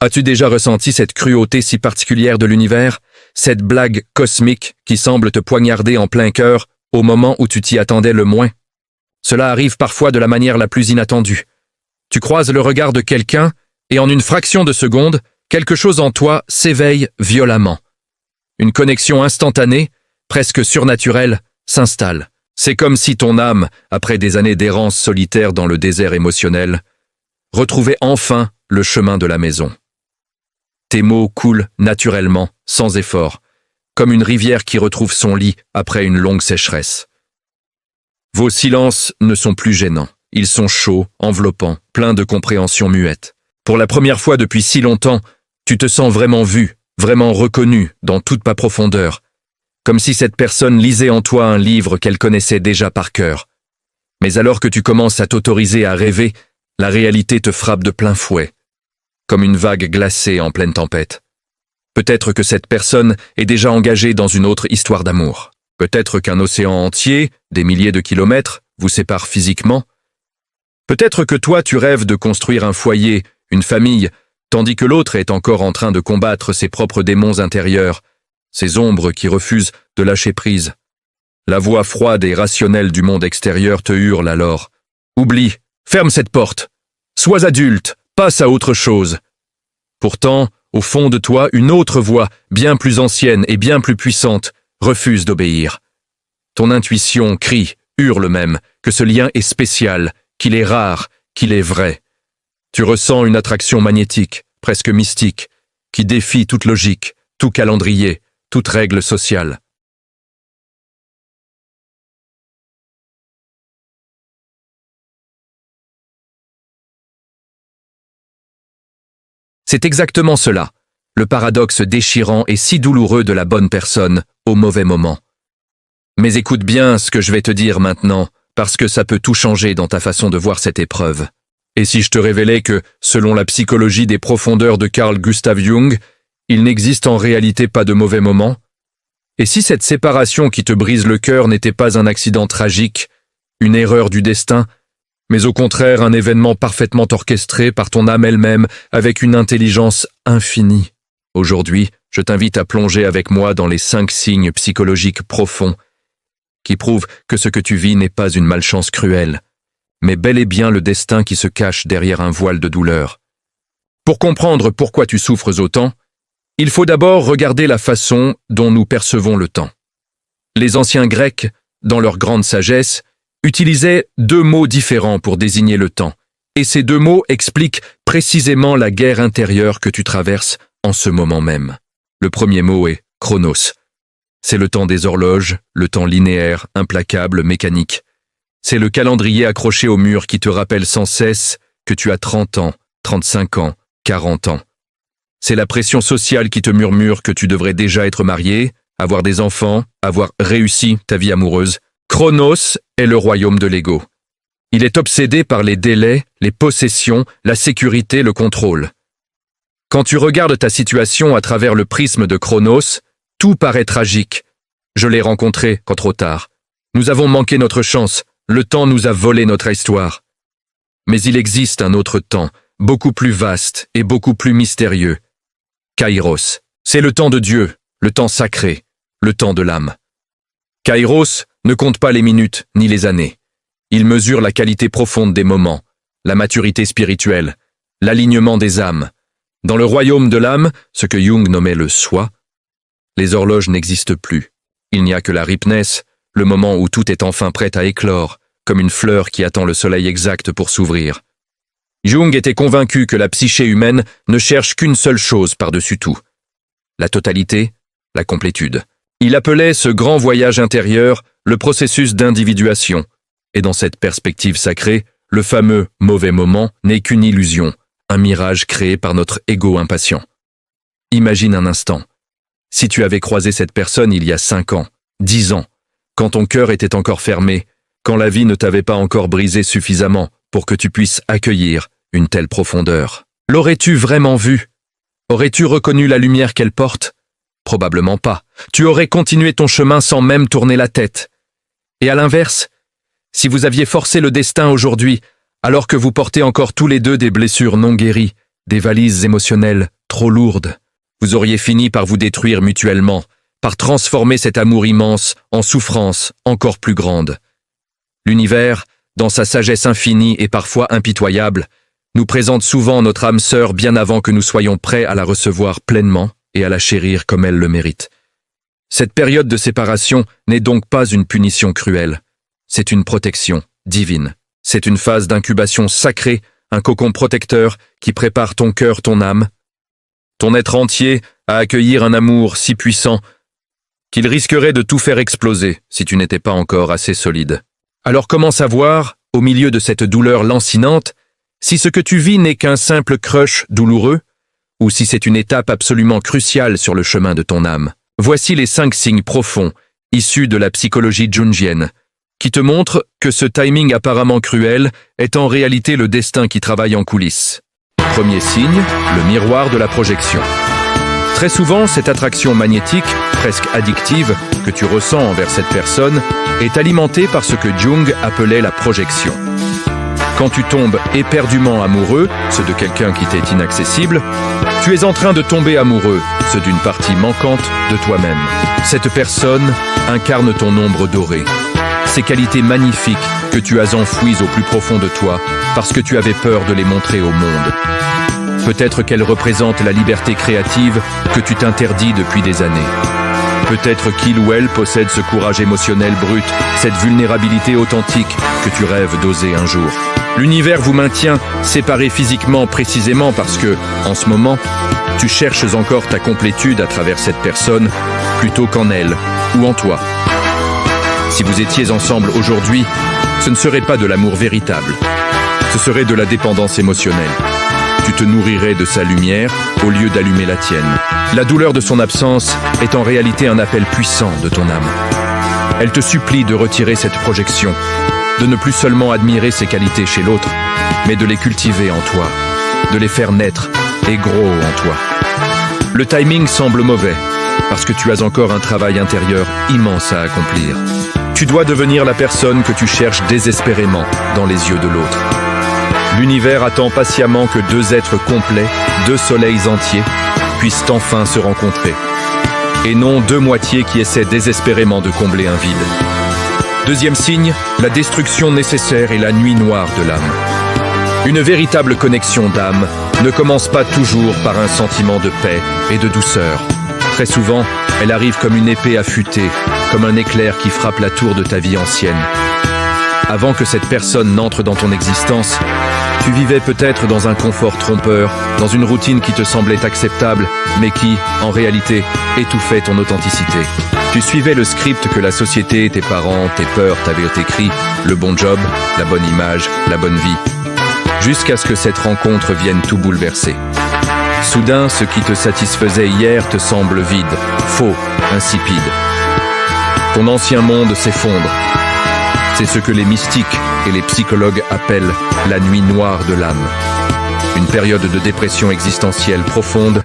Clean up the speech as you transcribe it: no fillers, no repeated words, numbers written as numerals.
As-tu déjà ressenti cette cruauté si particulière de l'univers, cette blague cosmique qui semble te poignarder en plein cœur au moment où tu t'y attendais le moins? Cela arrive parfois de la manière la plus inattendue. Tu croises le regard de quelqu'un et en une fraction de seconde, quelque chose en toi s'éveille violemment. Une connexion instantanée, presque surnaturelle, s'installe. C'est comme si ton âme, après des années d'errance solitaire dans le désert émotionnel, retrouvait enfin le chemin de la maison. Tes mots coulent naturellement, sans effort, comme une rivière qui retrouve son lit après une longue sécheresse. Vos silences ne sont plus gênants. Ils sont chauds, enveloppants, pleins de compréhension muette. Pour la première fois depuis si longtemps, tu te sens vraiment vu, vraiment reconnu dans toute ma profondeur, comme si cette personne lisait en toi un livre qu'elle connaissait déjà par cœur. Mais alors que tu commences à t'autoriser à rêver, la réalité te frappe de plein fouet, comme une vague glacée en pleine tempête. Peut-être que cette personne est déjà engagée dans une autre histoire d'amour. Peut-être qu'un océan entier, des milliers de kilomètres, vous sépare physiquement. Peut-être que toi, tu rêves de construire un foyer, une famille, tandis que l'autre est encore en train de combattre ses propres démons intérieurs, ces ombres qui refusent de lâcher prise. La voix froide et rationnelle du monde extérieur te hurle alors. Oublie, ferme cette porte. Sois adulte, passe à autre chose. Pourtant, au fond de toi, une autre voix, bien plus ancienne et bien plus puissante, refuse d'obéir. Ton intuition crie, hurle même, que ce lien est spécial, qu'il est rare, qu'il est vrai. Tu ressens une attraction magnétique, presque mystique, qui défie toute logique, tout calendrier, toute règle sociale. C'est exactement cela, le paradoxe déchirant et si douloureux de la bonne personne au mauvais moment. Mais écoute bien ce que je vais te dire maintenant, parce que ça peut tout changer dans ta façon de voir cette épreuve. Et si je te révélais que, selon la psychologie des profondeurs de Carl Gustav Jung, il n'existe en réalité pas de mauvais moments? Et si cette séparation qui te brise le cœur n'était pas un accident tragique, une erreur du destin, mais au contraire un événement parfaitement orchestré par ton âme elle-même avec une intelligence infinie? Aujourd'hui, je t'invite à plonger avec moi dans les 5 signes psychologiques profonds qui prouvent que ce que tu vis n'est pas une malchance cruelle, mais bel et bien le destin qui se cache derrière un voile de douleur. Pour comprendre pourquoi tu souffres autant, il faut d'abord regarder la façon dont nous percevons le temps. Les anciens Grecs, dans leur grande sagesse, utilisaient 2 mots différents pour désigner le temps, et ces 2 mots expliquent précisément la guerre intérieure que tu traverses en ce moment même. Le premier mot est « chronos ». C'est le temps des horloges, le temps linéaire, implacable, mécanique. C'est le calendrier accroché au mur qui te rappelle sans cesse que tu as 30 ans, 35 ans, 40 ans. C'est la pression sociale qui te murmure que tu devrais déjà être marié, avoir des enfants, avoir réussi ta vie amoureuse. Chronos est le royaume de l'ego. Il est obsédé par les délais, les possessions, la sécurité, le contrôle. Quand tu regardes ta situation à travers le prisme de Chronos, tout paraît tragique. Je l'ai rencontré quand trop tard. Nous avons manqué notre chance. Le temps nous a volé notre histoire. Mais il existe un autre temps, beaucoup plus vaste et beaucoup plus mystérieux. Kairos. C'est le temps de Dieu, le temps sacré, le temps de l'âme. Kairos ne compte pas les minutes ni les années. Il mesure la qualité profonde des moments, la maturité spirituelle, l'alignement des âmes. Dans le royaume de l'âme, ce que Jung nommait le soi, les horloges n'existent plus. Il n'y a que la ripeness, le moment où tout est enfin prêt à éclore, comme une fleur qui attend le soleil exact pour s'ouvrir. Jung était convaincu que la psyché humaine ne cherche qu'une seule chose par-dessus tout. La totalité, la complétude. Il appelait ce grand voyage intérieur le processus d'individuation. Et dans cette perspective sacrée, le fameux mauvais moment n'est qu'une illusion, un mirage créé par notre ego impatient. Imagine un instant. Si tu avais croisé cette personne il y a 5 ans, 10 ans, quand ton cœur était encore fermé, quand la vie ne t'avait pas encore brisé suffisamment pour que tu puisses accueillir une telle profondeur. L'aurais-tu vraiment vue? Aurais-tu reconnu la lumière qu'elle porte? Probablement pas. Tu aurais continué ton chemin sans même tourner la tête. Et à l'inverse, si vous aviez forcé le destin aujourd'hui, alors que vous portez encore tous les deux des blessures non guéries, des valises émotionnelles trop lourdes. Vous auriez fini par vous détruire mutuellement, par transformer cet amour immense en souffrance encore plus grande. L'univers, dans sa sagesse infinie et parfois impitoyable, nous présente souvent notre âme sœur bien avant que nous soyons prêts à la recevoir pleinement et à la chérir comme elle le mérite. Cette période de séparation n'est donc pas une punition cruelle, c'est une protection divine. C'est une phase d'incubation sacrée, un cocon protecteur qui prépare ton cœur, ton âme, ton être entier à accueillir un amour si puissant qu'il risquerait de tout faire exploser si tu n'étais pas encore assez solide. Alors comment savoir, au milieu de cette douleur lancinante, si ce que tu vis n'est qu'un simple crush douloureux, ou si c'est une étape absolument cruciale sur le chemin de ton âme? Voici les 5 signes profonds, issus de la psychologie jungienne, qui te montrent que ce timing apparemment cruel est en réalité le destin qui travaille en coulisses. Premier signe, le miroir de la projection. Très souvent, cette attraction magnétique, presque addictive, que tu ressens envers cette personne, est alimentée par ce que Jung appelait la projection. Quand tu tombes éperdument amoureux, ce de quelqu'un qui t'est inaccessible, tu es en train de tomber amoureux, ce d'une partie manquante de toi-même. Cette personne incarne ton ombre dorée, ces qualités magnifiques que tu as enfouies au plus profond de toi parce que tu avais peur de les montrer au monde. Peut-être qu'elle représente la liberté créative que tu t'interdis depuis des années. Peut-être qu'il ou elle possède ce courage émotionnel brut, cette vulnérabilité authentique que tu rêves d'oser un jour. L'univers vous maintient séparés physiquement précisément parce que, en ce moment, tu cherches encore ta complétude à travers cette personne plutôt qu'en elle ou en toi. Si vous étiez ensemble aujourd'hui, ce ne serait pas de l'amour véritable. Ce serait de la dépendance émotionnelle. Tu te nourrirais de sa lumière au lieu d'allumer la tienne. La douleur de son absence est en réalité un appel puissant de ton âme. Elle te supplie de retirer cette projection, de ne plus seulement admirer ses qualités chez l'autre, mais de les cultiver en toi, de les faire naître et gros en toi. Le timing semble mauvais, parce que tu as encore un travail intérieur immense à accomplir. Tu dois devenir la personne que tu cherches désespérément dans les yeux de l'autre. L'univers attend patiemment que 2 êtres complets, 2 soleils entiers, puissent enfin se rencontrer. Et non 2 moitiés qui essaient désespérément de combler un vide. Deuxième signe, la destruction nécessaire et la nuit noire de l'âme. Une véritable connexion d'âme ne commence pas toujours par un sentiment de paix et de douceur. Très souvent, elle arrive comme une épée affûtée, comme un éclair qui frappe la tour de ta vie ancienne. Avant que cette personne n'entre dans ton existence, tu vivais peut-être dans un confort trompeur, dans une routine qui te semblait acceptable, mais qui, en réalité, étouffait ton authenticité. Tu suivais le script que la société, tes parents, tes peurs t'avaient écrit, le bon job, la bonne image, la bonne vie, jusqu'à ce que cette rencontre vienne tout bouleverser. Soudain, ce qui te satisfaisait hier te semble vide, faux, insipide. Ton ancien monde s'effondre. C'est ce que les mystiques et les psychologues appellent la nuit noire de l'âme. Une période de dépression existentielle profonde